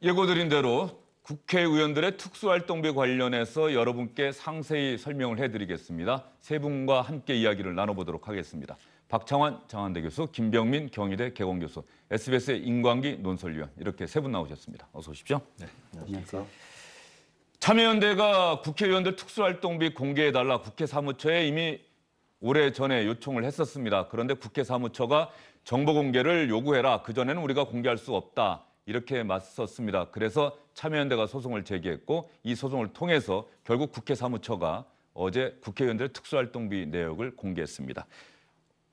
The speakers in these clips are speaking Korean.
예고드린 대로 국회의원들의 특수활동비 관련해서 여러분께 상세히 설명을 해드리겠습니다. 세 분과 함께 이야기를 나눠보도록 하겠습니다. 박창환 장한대 교수, 김병민 경희대 개공교수, SBS의 임광기 논설위원 이렇게 세 분 나오셨습니다. 어서 오십시오. 네, 안녕하세요. 참여연대가 국회의원들 특수활동비 공개해달라 국회 사무처에 이미 오래전에 요청을 했었습니다. 그런데 국회 사무처가 정보 공개를 요구해라. 그전에는 우리가 공개할 수 없다. 이렇게 맞섰습니다. 그래서 참여연대가 소송을 제기했고 이 소송을 통해서 결국 국회 사무처가 어제 국회의원들의 특수활동비 내역을 공개했습니다.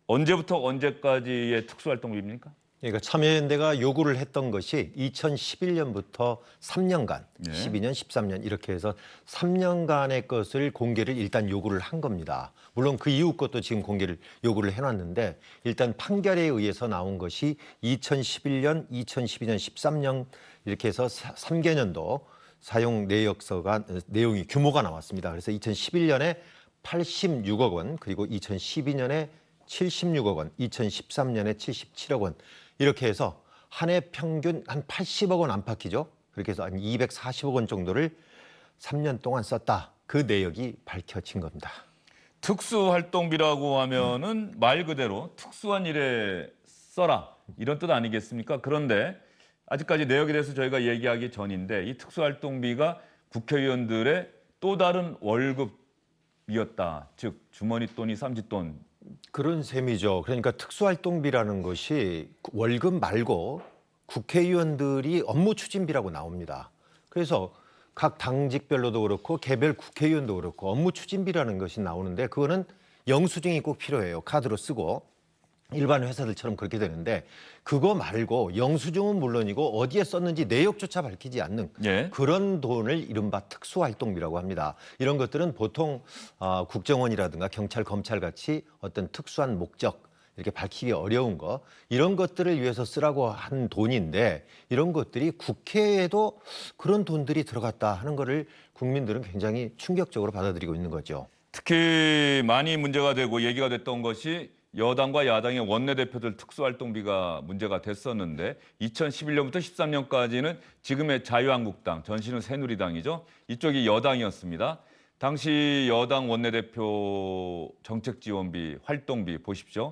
언제부터 언제까지의 특수활동비입니까? 그러니까 참여연대가 요구를 했던 것이 2011년부터 3년간, 네. 12년, 13년 이렇게 해서 3년간의 것을 공개를 일단 요구를 한 겁니다. 물론 그 이후 것도 지금 공개를 요구를 해놨는데 일단 판결에 의해서 나온 것이 2011년, 2012년, 13년 이렇게 해서 3개년도 사용 내역서가 내용이 규모가 나왔습니다. 그래서 2011년에 86억 원, 그리고 2012년에 76억 원, 2013년에 77억 원 이렇게 해서 한 해 평균 한 80억 원 안팎이죠. 그렇게 해서 한 240억 원 정도를 3년 동안 썼다. 그 내역이 밝혀진 겁니다. 특수활동비라고 하면은 말 그대로 특수한 일에 써라 이런 뜻 아니겠습니까? 그런데 아직까지 내역에 대해서 저희가 얘기하기 전인데 이 특수활동비가 국회의원들의 또 다른 월급이었다. 즉 주머니 돈이 삼짓돈. 그런 셈이죠. 그러니까 특수활동비라는 것이 월급 말고 국회의원들이 업무 추진비라고 나옵니다. 그래서 각 당직별로도 그렇고 개별 국회의원도 그렇고 업무 추진비라는 것이 나오는데 그거는 영수증이 꼭 필요해요. 카드로 쓰고 일반 회사들처럼 그렇게 되는데 그거 말고 영수증은 물론이고 어디에 썼는지 내역조차 밝히지 않는 예. 그런 돈을 이른바 특수활동비라고 합니다. 이런 것들은 보통 국정원이라든가 경찰, 검찰 같이 어떤 특수한 목적 이렇게 밝히기 어려운 거 이런 것들을 위해서 쓰라고 한 돈인데 이런 것들이 국회에도 그런 돈들이 들어갔다 하는 거를 국민들은 굉장히 충격적으로 받아들이고 있는 거죠. 특히 많이 문제가 되고 얘기가 됐던 것이 여당과 야당의 원내대표들 특수활동비가 문제가 됐었는데 2011년부터 13년까지는 지금의 자유한국당, 전신은 새누리당이죠. 이쪽이 여당이었습니다. 당시 여당 원내대표 정책지원비, 활동비 보십시오.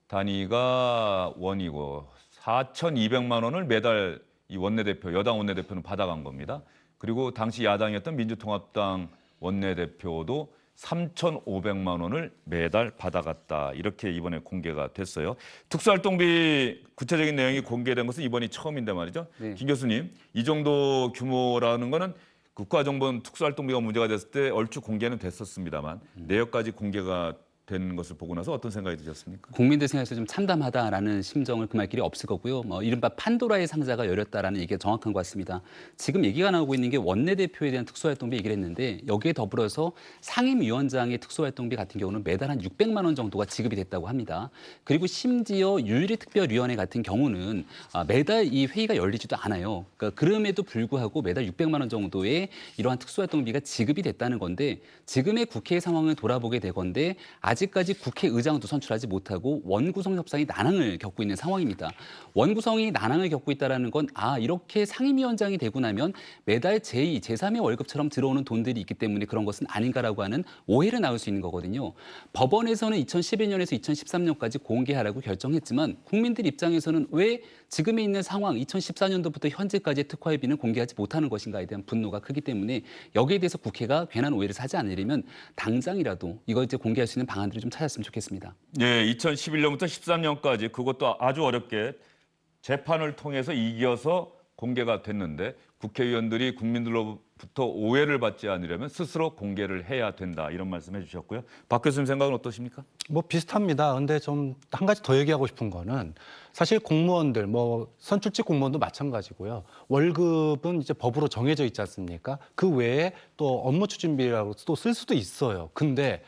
단위가 원이고 4,200만 원을 매달 이 원내대표, 여당 원내대표는 받아간 겁니다. 그리고 당시 야당이었던 민주통합당 원내대표도 3,500만 원을 매달 받아갔다. 이렇게 이번에 공개가 됐어요. 특수활동비 구체적인 내용이 공개된 것은 이번이 처음인데 말이죠. 네. 김 교수님, 이 정도 규모라는 거는 국가정보원 특수활동비가 문제가 됐을 때 얼추 공개는 됐었습니다만 내역까지 공개가 된 것을 보고 나서 어떤 생각이 드셨습니까? 국민들 생각에서 좀 참담하다라는 심정을 금할 길이 없을 거고요. 이른바 판도라의 상자가 열렸다라는 얘기가 정확한 것 같습니다. 지금 얘기가 나오고 있는 게 원내대표에 대한 특수활동비 얘기를 했는데 여기에 더불어서 상임위원장의 특수활동비 같은 경우는 매달 한 600만 원 정도가 지급이 됐다고 합니다. 그리고 심지어 유일특별위원회 같은 경우는 매달 이 회의가 열리지도 않아요. 그러니까 그럼에도 불구하고 매달 600만 원 정도의 이러한 특수활동비가 지급이 됐다는 건데 지금의 국회의 상황을 돌아보게 되건데 아직까지 국회의장도 선출하지 못하고 원구성 협상이 난항을 겪고 있는 상황입니다. 원구성이 난항을 겪고 있다는 건 이렇게 상임위원장이 되고 나면 매달 제2, 제3의 월급처럼 들어오는 돈들이 있기 때문에 그런 것은 아닌가라고 하는 오해를 나올 수 있는 거거든요. 법원에서는 2012년에서 2013년까지 공개하라고 결정했지만 국민들 입장에서는 왜 지금에 있는 상황 2014년도부터 현재까지의 특활비는 공개하지 못하는 것인가에 대한 분노가 크기 때문에 여기에 대해서 국회가 괜한 오해를 사지 않으려면 당장이라도 이걸 이제 공개할 수 있는 방안들을 좀 찾았으면 좋겠습니다. 네, 2011년부터 13년까지 그것도 아주 어렵게 재판을 통해서 이겨서 공개가 됐는데 국회의원들이 국민들로부터 오해를 받지 않으려면 스스로 공개를 해야 된다. 이런 말씀해 주셨고요. 박 교수님 생각은 어떠십니까? 뭐 비슷합니다. 근데 좀 한 가지 더 얘기하고 싶은 거는 사실 공무원들, 선출직 공무원도 마찬가지고요. 월급은 이제 법으로 정해져 있지 않습니까? 그 외에 또 업무 추진비라고 또 쓸 수도 있어요. 근데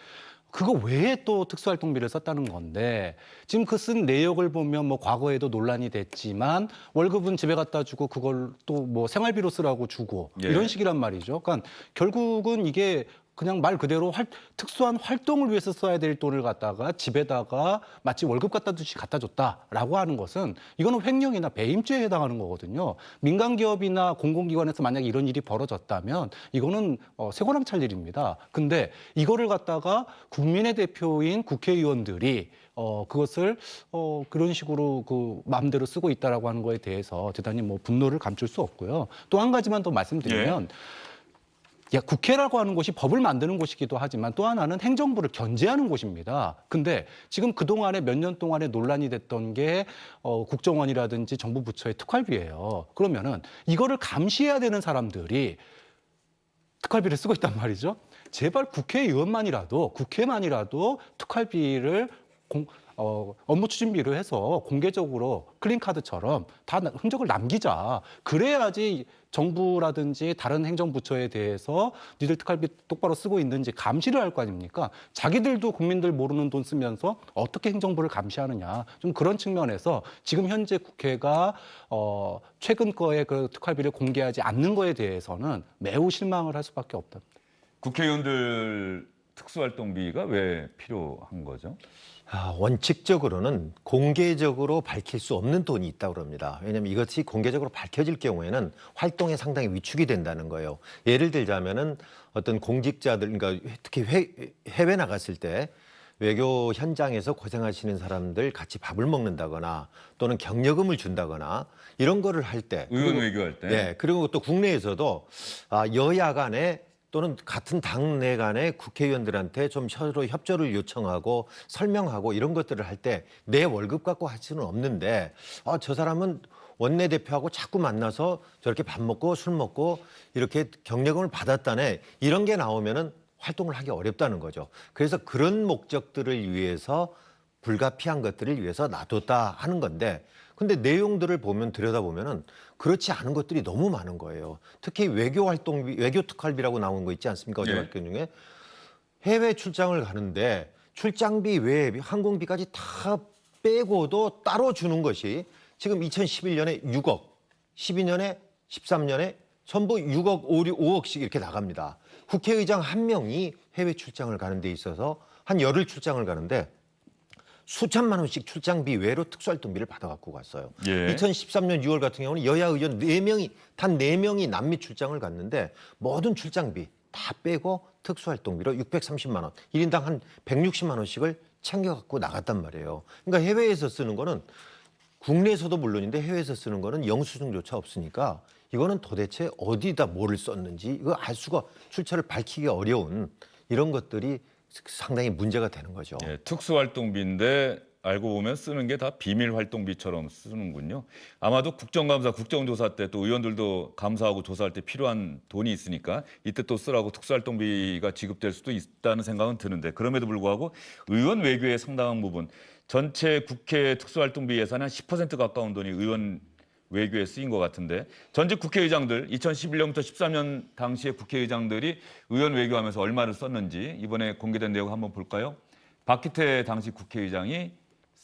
그거 외에 또 특수활동비를 썼다는 건데 지금 그 쓴 내역을 보면 과거에도 논란이 됐지만 월급은 집에 갖다 주고 그걸 또 생활비로 쓰라고 주고 예. 이런 식이란 말이죠. 그러니까 결국은 이게 그냥 말 그대로 특수한 활동을 위해서 써야 될 돈을 갖다가 집에다가 마치 월급 갖다 주듯이 갖다 줬다라고 하는 것은 이거는 횡령이나 배임죄에 해당하는 거거든요. 민간 기업이나 공공기관에서 만약에 이런 일이 벌어졌다면 이거는 쇠고랑 찰 일입니다. 근데 이거를 갖다가 국민의 대표인 국회의원들이 그것을 그런 식으로 그 마음대로 쓰고 있다라고 하는 거에 대해서 대단히 뭐 분노를 감출 수 없고요. 또 한 가지만 더 말씀드리면 국회라고 하는 곳이 법을 만드는 곳이기도 하지만 또 하나는 행정부를 견제하는 곳입니다. 근데 지금 그동안에 몇 년 동안에 논란이 됐던 게 국정원이라든지 정부 부처의 특활비예요. 그러면은 이거를 감시해야 되는 사람들이 특활비를 쓰고 있단 말이죠. 제발 국회의원만이라도 국회만이라도 특활비를 업무 추진비를 해서 공개적으로 클린카드처럼 다 흔적을 남기자. 그래야지 정부라든지 다른 행정부처에 대해서 니들 특활비 똑바로 쓰고 있는지 감시를 할 거 아닙니까? 자기들도 국민들 모르는 돈 쓰면서 어떻게 행정부를 감시하느냐. 좀 그런 측면에서 지금 현재 국회가 최근 거에 그 특활비를 공개하지 않는 거에 대해서는 매우 실망을 할 수밖에 없답니다. 국회의원들 특수활동비가 왜 필요한 거죠? 원칙적으로는 공개적으로 밝힐 수 없는 돈이 있다고 합니다. 왜냐하면 이것이 공개적으로 밝혀질 경우에는 활동에 상당히 위축이 된다는 거예요. 예를 들자면은 어떤 공직자들, 그러니까 특히 해외 나갔을 때 외교 현장에서 고생하시는 사람들 같이 밥을 먹는다거나 또는 격려금을 준다거나 이런 거를 할 때, 의원 외교할 때. 네, 그리고 또 국내에서도 여야 간에 또는 같은 당내 간에 국회의원들한테 좀 서로 협조를 요청하고 설명하고 이런 것들을 할 때 내 월급 갖고 할 수는 없는데 저 사람은 원내대표하고 자꾸 만나서 저렇게 밥 먹고 술 먹고 이렇게 격려금을 받았다네. 이런 게 나오면은 활동을 하기 어렵다는 거죠. 그래서 그런 목적들을 위해서 불가피한 것들을 위해서 놔뒀다 하는 건데 근데 내용들을 들여다보면은 그렇지 않은 것들이 너무 많은 거예요. 특히 외교활동비, 외교특활비라고 나온 거 있지 않습니까? 어제 발표 중에 해외 출장을 가는데 출장비 외에 항공비까지 다 빼고도 따로 주는 것이 지금 2011년에 6억, 12년에 13년에 전부 6억, 5억씩 이렇게 나갑니다. 국회의장 한 명이 해외 출장을 가는 데 있어서 한 열흘 출장을 가는데 수천만 원씩 출장비 외로 특수활동비를 받아갖고 갔어요. 2013년 6월 같은 경우는 여야 의원 4명이, 단 4명이 남미 출장을 갔는데 모든 출장비 다 빼고 특수활동비로 630만 원, 1인당 한 160만 원씩을 챙겨갖고 나갔단 말이에요. 그러니까 해외에서 쓰는 거는 국내에서도 물론인데 해외에서 쓰는 거는 영수증조차 없으니까 이거는 도대체 어디다 뭐를 썼는지 이거 알 수가 출처를 밝히기가 어려운 이런 것들이 상당히 문제가 되는 거죠. 특수활동비인데 알고 보면 쓰는 게 다 비밀활동비처럼 쓰는군요. 아마도 국정감사, 국정조사 때 또 의원들도 감사하고 조사할 때 필요한 돈이 있으니까 이때 또 쓰라고 특수활동비가 지급될 수도 있다는 생각은 드는데 그럼에도 불구하고 의원 외교의 상당한 부분, 전체 국회 특수활동비 예산의 한 10% 가까운 돈이 의원 외교에 쓰인 것 같은데 전직 국회의장들 2011년부터 13년 당시에 국회의장들이 의원 외교하면서 얼마를 썼는지 이번에 공개된 내용 한번 볼까요? 박기태 당시 국회의장이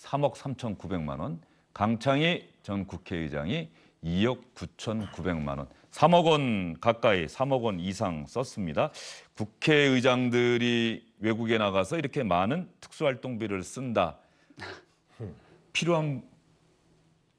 3억 3,900만 원, 강창희 전 국회의장이 2억 9,900만 원, 3억 원 가까이 3억 원 이상 썼습니다. 국회의장들이 외국에 나가서 이렇게 많은 특수활동비를 쓴다. 필요한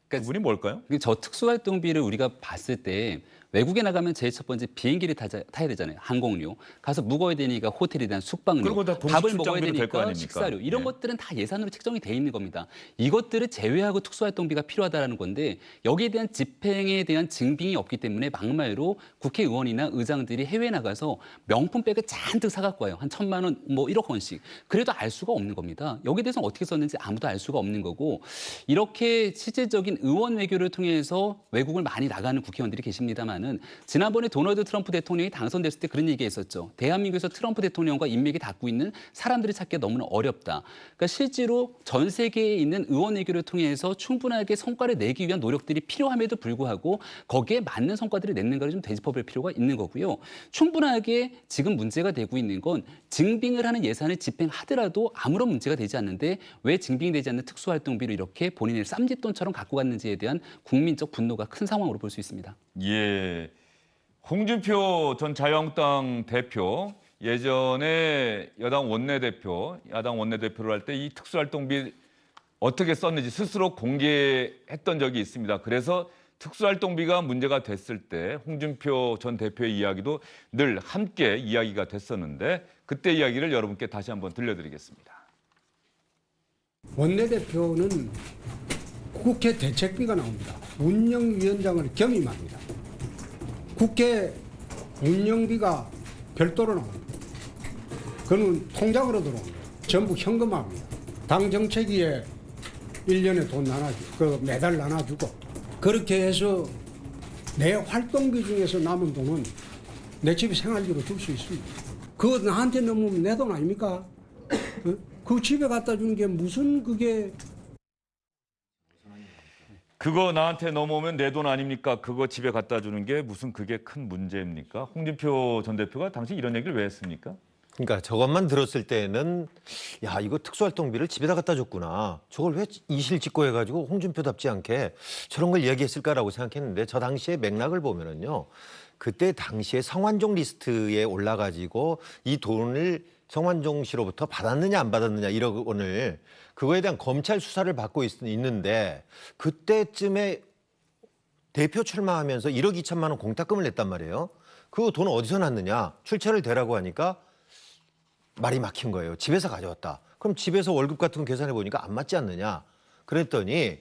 부분이 뭘까요? 저 특수활동비를 우리가 봤을 때 외국에 나가면 제일 첫 번째 비행기를 타야 되잖아요. 항공료. 가서 묵어야 되니까 호텔에 대한 숙박료, 그리고 다 동시 밥을 먹어야 출장비로 될거 되니까 아닙니까? 식사료. 이런 네. 것들은 다 예산으로 책정이 돼 있는 겁니다. 이것들을 제외하고 특수활동비가 필요하다는 건데 여기에 대한 집행에 대한 증빙이 없기 때문에 막말로 국회의원이나 의장들이 해외에 나가서 명품백을 잔뜩 사갖고 와요. 한 1,000만 원, 뭐 1억 원씩. 그래도 알 수가 없는 겁니다. 여기에 대해서는 어떻게 썼는지 아무도 알 수가 없는 거고 이렇게 실질적인 의원 외교를 통해서 외국을 많이 나가는 국회의원들이 계십니다만은 지난번에 도널드 트럼프 대통령이 당선됐을 때 그런 얘기했었죠. 대한민국에서 트럼프 대통령과 인맥이 닿고 있는 사람들을 찾기가 너무나 어렵다. 그러니까 실제로 전 세계에 있는 의원 외교를 통해서 충분하게 성과를 내기 위한 노력들이 필요함에도 불구하고 거기에 맞는 성과들을 냈는가를 좀 되짚어볼 필요가 있는 거고요. 충분하게 지금 문제가 되고 있는 건 증빙을 하는 예산을 집행하더라도 아무런 문제가 되지 않는데 왜 증빙되지 않는 특수활동비를 이렇게 본인의 쌈짓돈처럼 갖고 갔는지에 대한 국민적 분노가 큰 상황으로 볼 수 있습니다. 예. 홍준표 전 자유한국당 대표 예전에 야당 원내대표를 할 때 이 특수활동비 어떻게 썼는지 스스로 공개했던 적이 있습니다. 그래서 특수활동비가 문제가 됐을 때 홍준표 전 대표의 이야기도 늘 함께 이야기가 됐었는데 그때 이야기를 여러분께 다시 한번 들려드리겠습니다. 원내대표는 국회 대책비가 나옵니다. 운영위원장을 겸임합니다. 국회 운영비가 별도로 나옵니다. 그는 통장으로 들어옵니다. 전부 현금화합니다. 당 정책위에 1년에 돈 나눠주고, 매달 나눠주고, 그렇게 해서 내 활동비 중에서 남은 돈은 내 집에 생활비로 줄 수 있습니다. 그거 나한테 넘으면 내 돈 아닙니까? 그 집에 갖다 주는 게 무슨 그게 그거 나한테 넘어오면 내 돈 아닙니까? 그거 집에 갖다 주는 게 무슨 그게 큰 문제입니까? 홍준표 전 대표가 당시 이런 얘기를 왜 했습니까? 그러니까 저것만 들었을 때는 야 이거 특수활동비를 집에다 갖다 줬구나. 저걸 왜 이실직고 해가지고 홍준표답지 않게 저런 걸 얘기했을까라고 생각했는데 저 당시의 맥락을 보면은요. 그때 당시에 성완종 리스트에 올라가지고 이 돈을 성완종 씨로부터 받았느냐 안 받았느냐 1억 원을 그거에 대한 검찰 수사를 받고 있는데 그때쯤에 대표 출마하면서 1억 2천만 원 공탁금을 냈단 말이에요. 그 돈 어디서 났느냐? 출처를 대라고 하니까 말이 막힌 거예요. 집에서 가져왔다. 그럼 집에서 월급 같은 거 계산해 보니까 안 맞지 않느냐? 그랬더니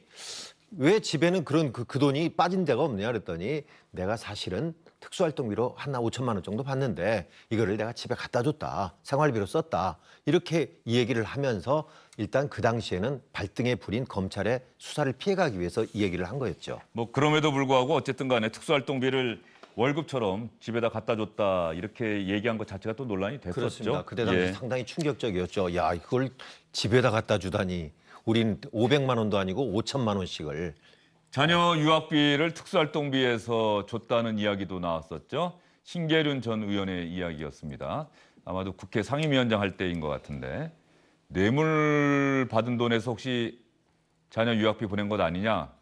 왜 집에는 그런 그 돈이 빠진 데가 없느냐 그랬더니 내가 사실은 특수활동비로 한 5천만 원 정도 받는데 이거를 내가 집에 갖다 줬다. 생활비로 썼다. 이렇게 이 얘기를 하면서 일단 그 당시에는 발등에 불인 검찰의 수사를 피해가기 위해서 이 얘기를 한 거였죠. 뭐 그럼에도 불구하고 어쨌든 간에 특수활동비를 월급처럼 집에다 갖다 줬다 이렇게 얘기한 것 자체가 또 논란이 됐었죠. 그렇습니다. 그때 당시 예. 상당히 충격적이었죠. 야 이걸 집에다 갖다 주다니. 우린 500만 원도 아니고 5천만 원씩을. 자녀 유학비를 특수활동비에서 줬다는 이야기도 나왔었죠. 신계륜 전 의원의 이야기였습니다. 아마도 국회 상임위원장 할 때인 것 같은데 뇌물 받은 돈에서 혹시 자녀 유학비 보낸 것 아니냐.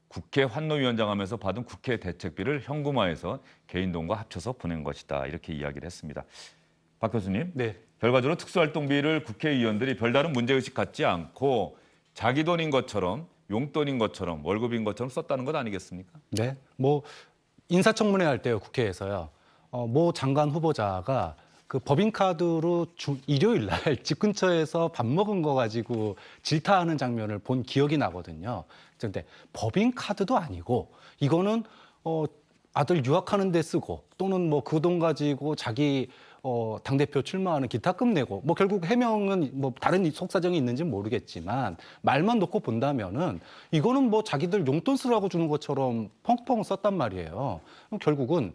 국회 환노위원장 하면서 받은 국회 대책비를 현금화해서 개인 돈과 합쳐서 보낸 것이다. 이렇게 이야기를 했습니다. 박 교수님, 네. 결과적으로 특수활동비를 국회의원들이 별다른 문제의식 갖지 않고 자기 돈인 것처럼 용돈인 것처럼 월급인 것처럼 썼다는 것 아니겠습니까? 네. 뭐 인사청문회 할 때요 국회에서요. 모 장관 후보자가 그 법인카드로 일요일 날 집 근처에서 밥 먹은 거 가지고 질타하는 장면을 본 기억이 나거든요. 그런데 법인카드도 아니고 이거는 아들 유학하는 데 쓰고 또는 뭐 그 돈 가지고 자기 당대표 출마하는 기타금 내고 뭐 결국 해명은 뭐 다른 속사정이 있는지는 모르겠지만 말만 놓고 본다면은 이거는 뭐 자기들 용돈 쓰라고 주는 것처럼 펑펑 썼단 말이에요. 그럼 결국은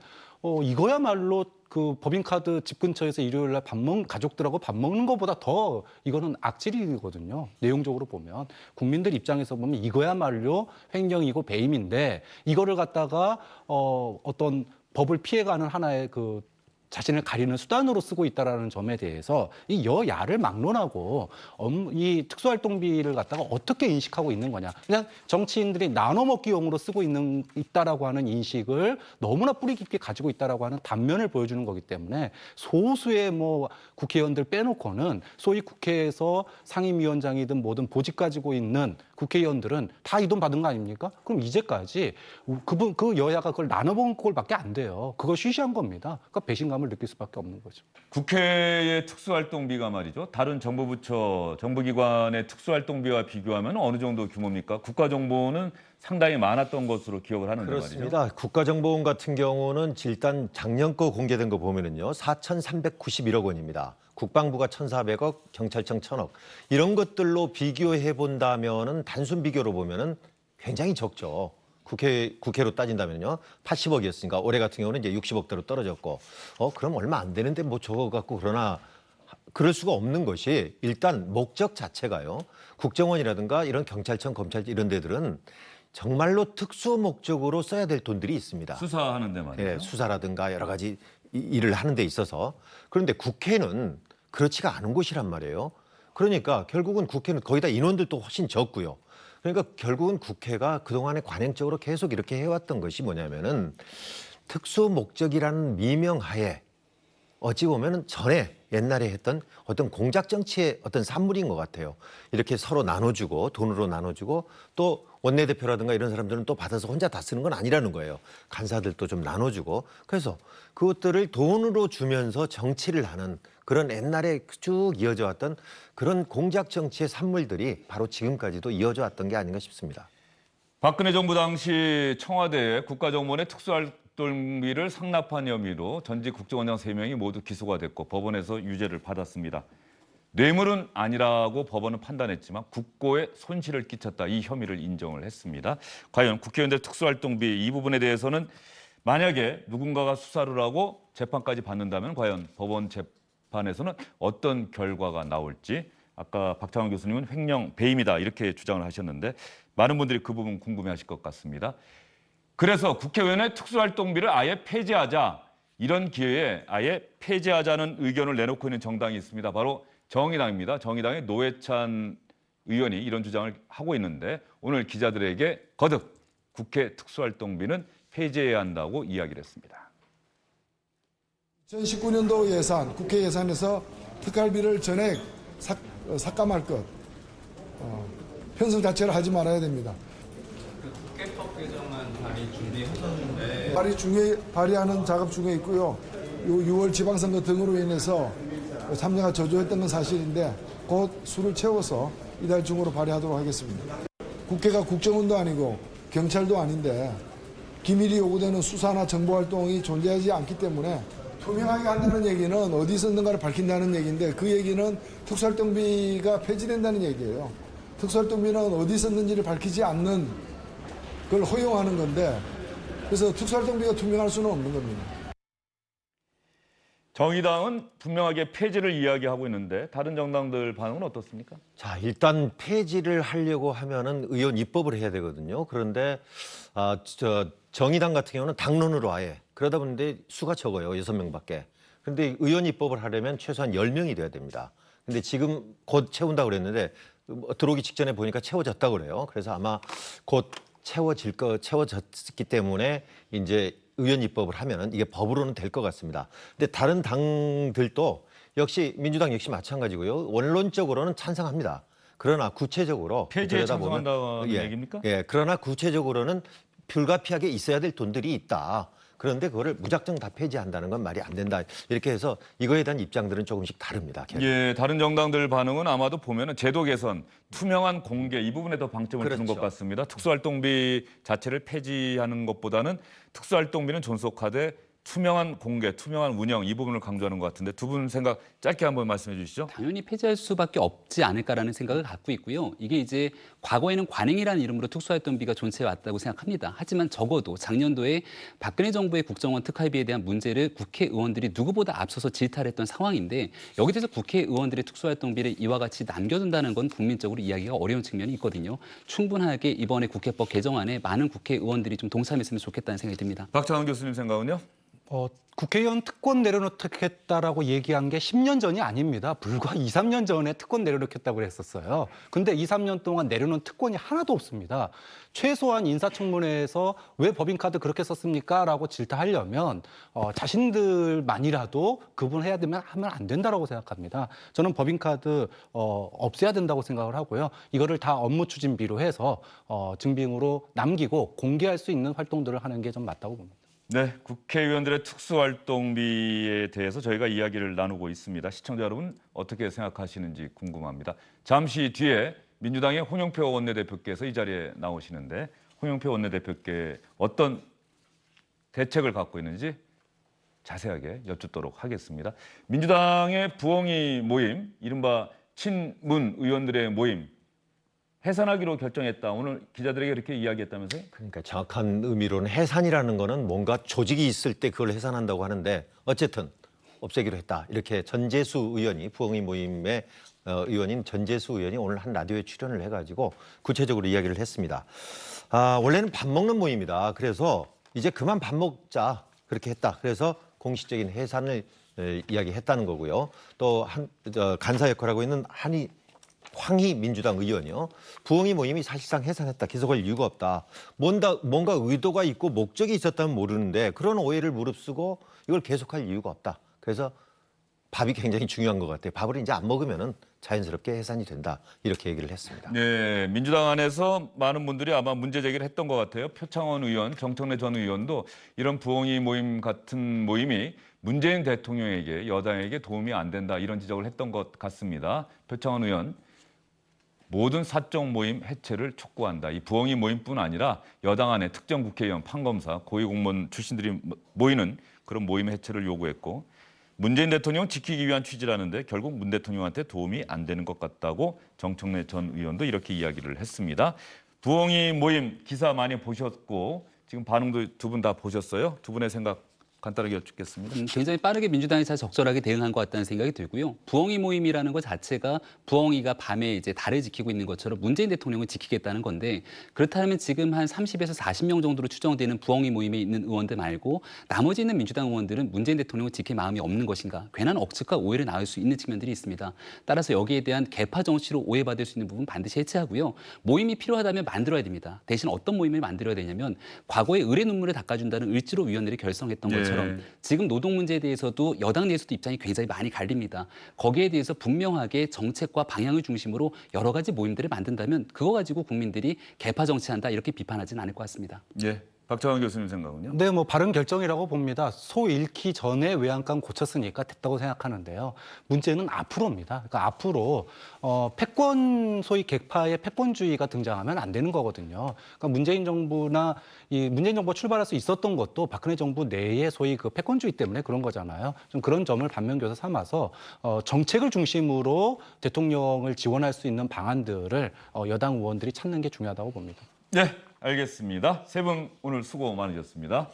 이거야말로 그 법인카드 집 근처에서 일요일 날 가족들하고 밥 먹는 것보다 더 이거는 악질이거든요. 내용적으로 보면 국민들 입장에서 보면 이거야말로 횡령이고 배임인데 이거를 갖다가 어떤 법을 피해가는 하나의 그 자신을 가리는 수단으로 쓰고 있다라는 점에 대해서 이 여야를 막론하고 이 특수활동비를 갖다가 어떻게 인식하고 있는 거냐. 그냥 정치인들이 나눠먹기용으로 쓰고 있다라고 하는 인식을 너무나 뿌리 깊게 가지고 있다라고 하는 단면을 보여주는 거기 때문에 소수의 뭐 국회의원들 빼놓고는 소위 국회에서 상임위원장이든 뭐든 보직 가지고 있는 국회의원들은 다 이 돈 받은 거 아닙니까? 그럼 이제까지 그 여야가 그걸 나눠먹은 꼴밖에 안 돼요. 그거 쉬쉬한 겁니다. 그러니까 배신감을 느낄 수밖에 없는 거죠. 국회의 특수활동비가 말이죠. 다른 정부부처, 정부기관의 특수활동비와 비교하면 어느 정도 규모입니까? 국가정보는 상당히 많았던 것으로 기억을 하는데 그렇습니다. 말이죠. 국가정보원 같은 경우는 일단 작년 거 공개된 거 보면은요. 4,391억 원입니다. 국방부가 1,400억, 경찰청 1,000억. 이런 것들로 비교해 본다면은 단순 비교로 보면은 굉장히 적죠. 국회로 따진다면요. 80억이었으니까 올해 같은 경우는 이제 60억대로 떨어졌고. 그럼 얼마 안 되는데 뭐 저거 갖고 그러나 그럴 수가 없는 것이 일단 목적 자체가요. 국정원이라든가 이런 경찰청, 검찰 이런 데들은 정말로 특수 목적으로 써야 될 돈들이 있습니다. 수사하는데 말이죠. 예, 수사라든가 여러 가지 일을 하는 데 있어서. 그런데 국회는 그렇지가 않은 곳이란 말이에요. 그러니까 결국은 국회는 거의 다 인원들도 훨씬 적고요. 그러니까 결국은 국회가 그동안에 관행적으로 계속 이렇게 해왔던 것이 뭐냐면은 특수 목적이라는 미명하에 어찌 보면은 전에 옛날에 했던 어떤 공작 정치의 어떤 산물인 것 같아요. 이렇게 서로 나눠주고 돈으로 나눠주고 또 원내대표라든가 이런 사람들은 또 받아서 혼자 다 쓰는 건 아니라는 거예요. 간사들도 좀 나눠주고 그래서 그것들을 돈으로 주면서 정치를 하는 그런 옛날에 쭉 이어져 왔던 그런 공작 정치의 산물들이 바로 지금까지도 이어져 왔던 게 아닌가 싶습니다. 박근혜 정부 당시 청와대에 국가정보원의 특수활동비를 상납한 혐의로 전직 국정원장 3명이 모두 기소가 됐고 법원에서 유죄를 받았습니다. 뇌물은 아니라고 법원은 판단했지만 국고에 손실을 끼쳤다. 이 혐의를 인정을 했습니다. 과연 국회의원들 특수활동비 이 부분에 대해서는 만약에 누군가가 수사를 하고 재판까지 받는다면 과연 법원 재판에서는 어떤 결과가 나올지 아까 박창원 교수님은 횡령 배임이다 이렇게 주장을 하셨는데 많은 분들이 그 부분 궁금해하실 것 같습니다. 그래서 국회의원의 특수활동비를 아예 폐지하자 이런 기회에 아예 폐지하자는 의견을 내놓고 있는 정당이 있습니다. 바로 정의당입니다. 정의당의 노회찬 의원이 이런 주장을 하고 있는데 오늘 기자들에게 거듭 국회 특수활동비는 폐지해야 한다고 이야기를 했습니다. 2019년도 예산, 국회 예산에서 특활비를 전액 삭감할 것, 편성 자체를 하지 말아야 됩니다. 국회법 개정안 발의 준비하셨는데 발의하는 작업 중에 있고요. 6월 지방선거 등으로 인해서 참여가 저조했던 건 사실인데 곧 수를 채워서 이달 중으로 발의하도록 하겠습니다. 국회가 국정원도 아니고 경찰도 아닌데 기밀이 요구되는 수사나 정보활동이 존재하지 않기 때문에 투명하게 한다는 얘기는 어디 있었는가를 밝힌다는 얘기인데 그 얘기는 특수활동비가 폐지된다는 얘기예요. 특수활동비는 어디 있었는지를 밝히지 않는 걸 허용하는 건데 그래서 특수활동비가 투명할 수는 없는 겁니다. 정의당은 분명하게 폐지를 이야기하고 있는데 다른 정당들 반응은 어떻습니까? 자, 일단 폐지를 하려고 하면은 의원 입법을 해야 되거든요. 그런데 정의당 같은 경우는 당론으로 아예 그러다 보는데 수가 적어요. 6명밖에. 그런데 의원 입법을 하려면 최소한 10명이 돼야 됩니다. 근데 지금 곧 채운다고 그랬는데 들어오기 직전에 보니까 채워졌다고 그래요. 그래서 아마 곧 채워졌기 때문에 이제 의원 입법을 하면은 이게 법으로는 될 것 같습니다. 근데 다른 당들도 역시 민주당 역시 마찬가지고요. 원론적으로는 찬성합니다. 그러나 구체적으로 폐지에 들여다보면 찬성한다는 얘기입니까? 예, 그러나 구체적으로는 불가피하게 있어야 될 돈들이 있다. 그런데 그거를 무작정 다 폐지한다는 건 말이 안 된다. 이렇게 해서 이거에 대한 입장들은 조금씩 다릅니다. 예, 다른 정당들 반응은 아마도 보면은 제도 개선, 투명한 공개 이 부분에 더 방점을 두는 것 그렇죠. 같습니다. 특수활동비 자체를 폐지하는 것보다는 특수활동비는 존속하되 투명한 공개, 투명한 운영 이 부분을 강조하는 것 같은데 두 분 생각 짧게 한번 말씀해 주시죠. 당연히 폐지할 수밖에 없지 않을까라는 생각을 갖고 있고요. 이게 이제 과거에는 관행이라는 이름으로 특수활동비가 존재해 왔다고 생각합니다. 하지만 적어도 작년도에 박근혜 정부의 국정원 특활비에 대한 문제를 국회의원들이 누구보다 앞서서 질타했던 상황인데 여기에 대해서 국회의원들의 특수활동비를 이와 같이 남겨둔다는 건 국민적으로 이야기가 어려운 측면이 있거든요. 충분하게 이번에 국회법 개정안에 많은 국회의원들이 좀 동참했으면 좋겠다는 생각이 듭니다. 박창원 교수님 생각은요? 국회의원 특권 내려놓겠다라고 얘기한 게 10년 전이 아닙니다. 불과 2, 3년 전에 특권 내려놓겠다고 했었어요. 근데 2, 3년 동안 내려놓은 특권이 하나도 없습니다. 최소한 인사청문회에서 왜 법인카드 그렇게 썼습니까? 라고 질타하려면 자신들만이라도 그분해야 되면 하면 안 된다라고 생각합니다. 저는 법인카드 없애야 된다고 생각을 하고요. 이거를 다 업무 추진비로 해서 증빙으로 남기고 공개할 수 있는 활동들을 하는 게 좀 맞다고 봅니다. 네, 국회의원들의 특수활동비에 대해서 저희가 이야기를 나누고 있습니다. 시청자 여러분 어떻게 생각하시는지 궁금합니다. 잠시 뒤에 민주당의 홍영표 원내대표께서 이 자리에 나오시는데 홍영표 원내대표께 어떤 대책을 갖고 있는지 자세하게 여쭙도록 하겠습니다. 민주당의 부엉이 모임, 이른바 친문 의원들의 모임 해산하기로 결정했다. 오늘 기자들에게 이렇게 이야기했다면서요? 그러니까 정확한 의미로는 해산이라는 거는 뭔가 조직이 있을 때 그걸 해산한다고 하는데 어쨌든 없애기로 했다. 이렇게 전재수 의원이 부엉이 모임의 의원인 전재수 의원이 오늘 한 라디오에 출연을 해가지고 구체적으로 이야기를 했습니다. 원래는 밥 먹는 모임이다. 그래서 이제 그만 밥 먹자. 그렇게 했다. 그래서 공식적인 해산을 이야기했다는 거고요. 또 간사 역할하고 있는 황희 민주당 의원이요. 부엉이 모임이 사실상 해산했다. 계속할 이유가 없다. 뭔가 의도가 있고 목적이 있었다면 모르는데 그런 오해를 무릅쓰고 이걸 계속할 이유가 없다. 그래서 밥이 굉장히 중요한 것 같아요. 밥을 이제 안 먹으면은 자연스럽게 해산이 된다. 이렇게 얘기를 했습니다. 네, 민주당 안에서 많은 분들이 아마 문제 제기를 했던 것 같아요. 표창원 의원, 정청래 전 의원도 이런 부엉이 모임 같은 모임이 문재인 대통령에게, 여당에게 도움이 안 된다 이런 지적을 했던 것 같습니다. 표창원 의원, 모든 사적 모임 해체를 촉구한다. 이 부엉이 모임뿐 아니라 여당 안에 특정 국회의원, 판검사, 고위공무원 출신들이 모이는 그런 모임 해체를 요구했고, 문재인 대통령 지키기 위한 취지라는데 결국 문 대통령한테 도움이 안 되는 것 같다고 정청래 전 의원도 이렇게 이야기를 했습니다. 부엉이 모임 기사 많이 보셨고 지금 반응도 두 분 다 보셨어요? 두 분의 생각 간단하게 여쭙겠습니다. 굉장히 빠르게 민주당이 잘 적절하게 대응한 것 같다는 생각이 들고요. 부엉이 모임이라는 것 자체가 부엉이가 밤에 이제 달을 지키고 있는 것처럼 문재인 대통령을 지키겠다는 건데, 그렇다면 지금 한 30에서 40명 정도로 추정되는 부엉이 모임에 있는 의원들 말고 나머지 있는 민주당 의원들은 문재인 대통령을 지킬 마음이 없는 것인가, 괜한 억측과 오해를 낳을 수 있는 측면들이 있습니다. 따라서 여기에 대한 개파 정치로 오해받을 수 있는 부분 반드시 해체하고요. 모임이 필요하다면 만들어야 됩니다. 대신 어떤 모임을 만들어야 되냐면 과거에 을의 눈물을 닦아준다는 을지로 위원회를 결성했던 것처럼 지금 노동 문제에 대해서도 여당 내에서도 입장이 굉장히 많이 갈립니다. 거기에 대해서 분명하게 정책과 방향을 중심으로 여러 가지 모임들을 만든다면 그거 가지고 국민들이 개파 정치한다 이렇게 비판하지는 않을 것 같습니다. 예, 박정환 교수님 생각은요? 네, 뭐 바른 결정이라고 봅니다. 소 잃기 전에 외양간 고쳤으니까 됐다고 생각하는데요. 문제는 앞으로입니다. 그러니까 앞으로 패권, 소위 객파의 패권주의가 등장하면 안 되는 거거든요. 그러니까 문재인 정부가 출발할 수 있었던 것도 박근혜 정부 내의 소위 그 패권주의 때문에 그런 거잖아요. 좀 그런 점을 반면교사 삼아서 정책을 중심으로 대통령을 지원할 수 있는 방안들을 여당 의원들이 찾는 게 중요하다고 봅니다. 네, 알겠습니다. 세 분 오늘 수고 많으셨습니다.